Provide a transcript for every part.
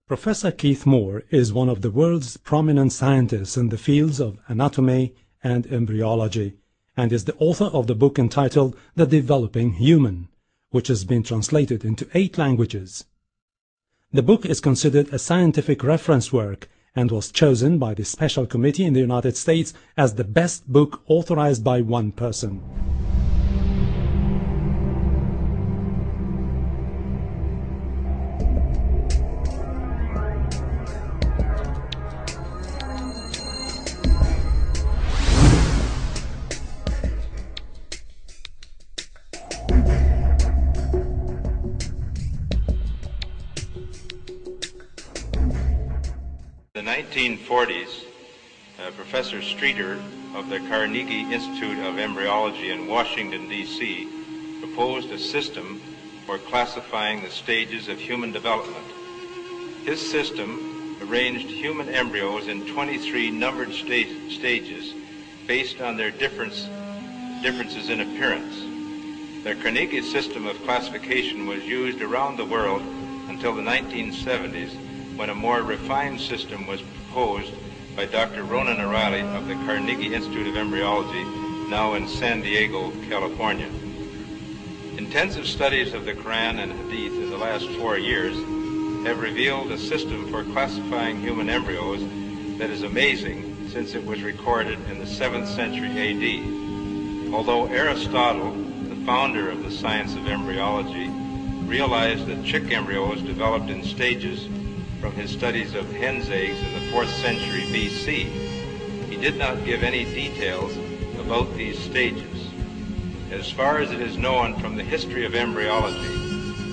Professor Keith Moore is one of the world's prominent scientists in the fields of anatomy and embryology, and is the author of the book entitled The Developing Human, which has been translated into 8 languages. The book is considered a scientific reference work and was chosen by the Special Committee in the United States as the best book authorized by one person. In the 1940s, Professor Streeter of the Carnegie Institute of Embryology in Washington, D.C. proposed a system for classifying the stages of human development. His system arranged human embryos in 23 numbered stages based on their differences in appearance. The Carnegie system of classification was used around the world until the 1970s, when a more refined system was proposed by Dr. Ronan O'Reilly of the Carnegie Institute of Embryology, now in San Diego, California. Intensive studies of the Quran and Hadith in the last 4 years have revealed a system for classifying human embryos that is amazing, since it was recorded in the 7th century A.D. Although Aristotle, the founder of the science of embryology, realized that chick embryos developed in stages from his studies of hen's eggs in the 4th century B.C., he did not give any details about these stages. As far as it is known from the history of embryology,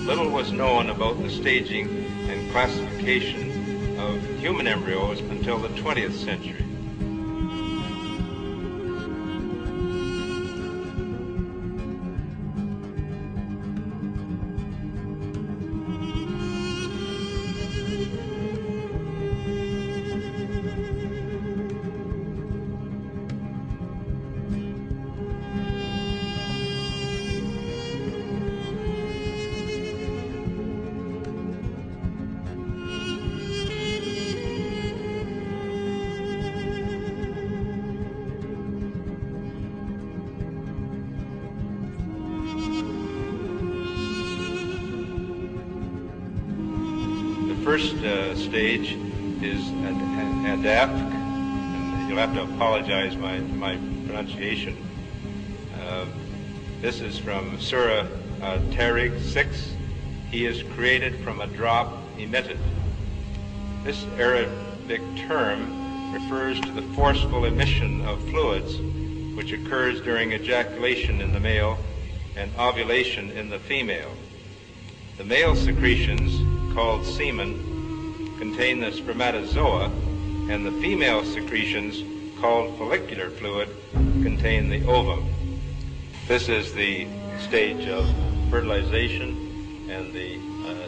little was known about the staging and classification of human embryos until the 20th century. The first stage is adapk, and you'll have to apologize my pronunciation. This is from Surah Tariq 6. He is created from a drop emitted. This Arabic term refers to the forceful emission of fluids which occurs during ejaculation in the male and ovulation in the female. The male secretions, called semen, contain the spermatozoa, and the female secretions, called follicular fluid, contain the ovum. This is the stage of fertilization and the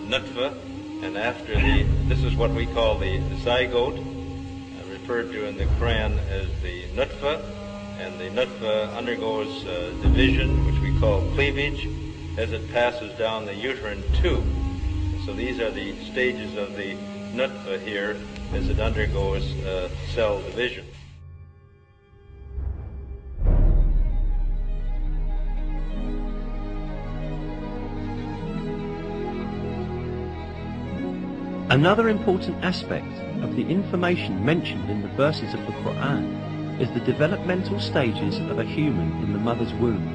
nutfa, and after this is what we call the zygote, referred to in the Quran as the nutfa, and the nutfa undergoes division, which we call cleavage, as it passes down the uterine tube. So these are the stages of the nutfa here as it undergoes cell division. Another important aspect of the information mentioned in the verses of the Quran is the developmental stages of a human in the mother's womb.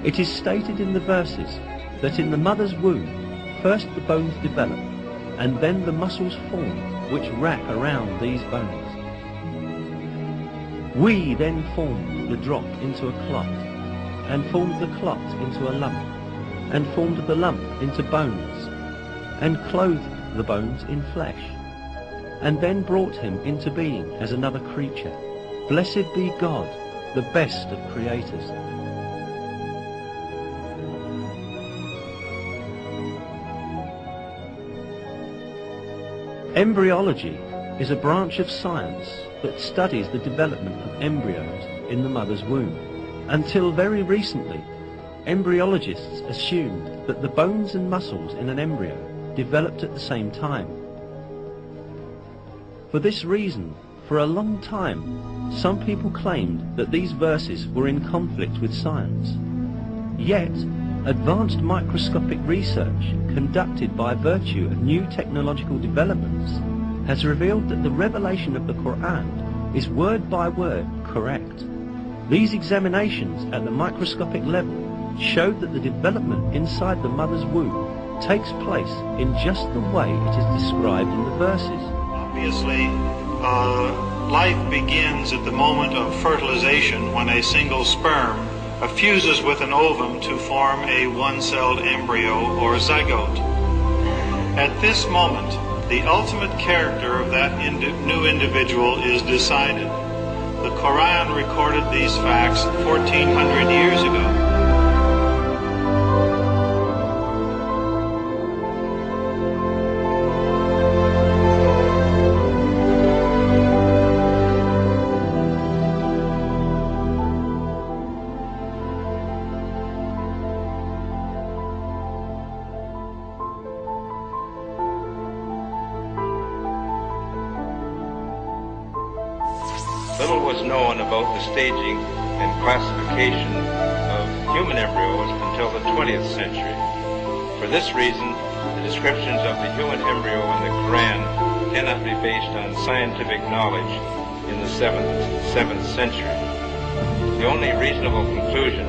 It is stated in the verses that in the mother's womb, first the bones develop, and then the muscles form which wrap around these bones. We then formed the drop into a clot, and formed the clot into a lump, and formed the lump into bones, and clothed the bones in flesh, and then brought him into being as another creature. Blessed be God, the best of creators. Embryology is a branch of science that studies the development of embryos in the mother's womb. Until very recently, embryologists assumed that the bones and muscles in an embryo developed at the same time. For this reason, for a long time, some people claimed that these verses were in conflict with science. Yet, advanced microscopic research conducted by virtue of new technological developments has revealed that the revelation of the Quran is word by word correct. These examinations at the microscopic level showed that the development inside the mother's womb takes place in just the way it is described in the verses. Obviously, life begins at the moment of fertilization when a single sperm fuses with an ovum to form a one-celled embryo or zygote. At this moment, the ultimate character of that new individual is decided. The Quran recorded these facts 1400 years ago. Little was known about the staging and classification of human embryos until the 20th century. For this reason, the descriptions of the human embryo in the Quran cannot be based on scientific knowledge in the 7th century. The only reasonable conclusion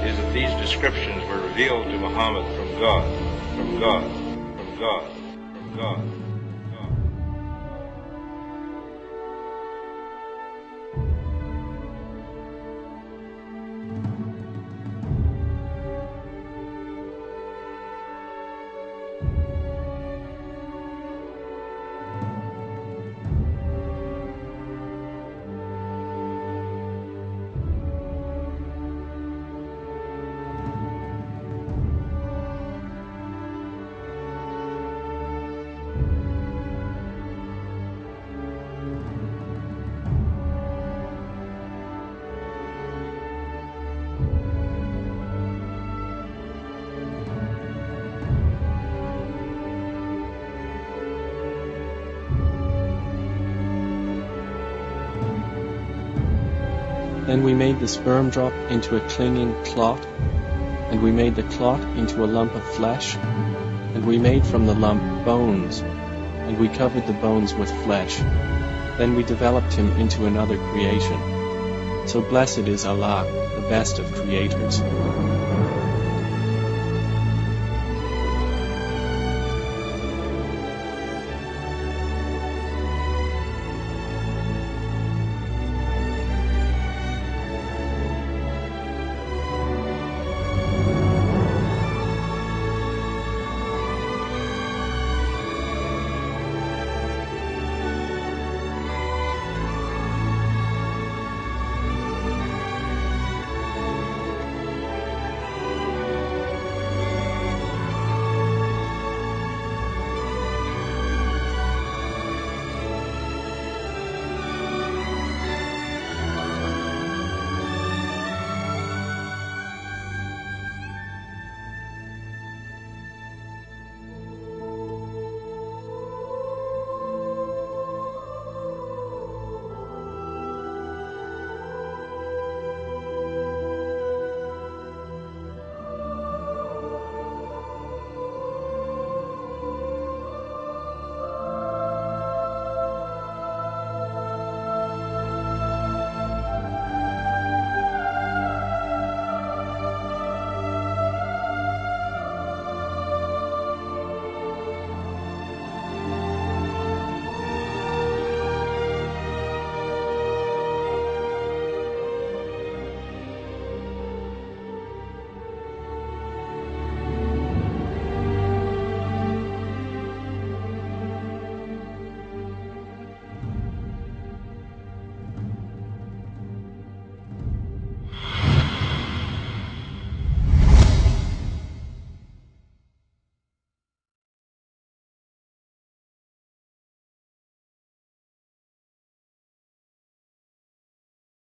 is that these descriptions were revealed to Muhammad from God, from God, from God, from God. Then we made the sperm drop into a clinging clot, and we made the clot into a lump of flesh, and we made from the lump bones, and we covered the bones with flesh. Then we developed him into another creation. So blessed is Allah, the best of creators.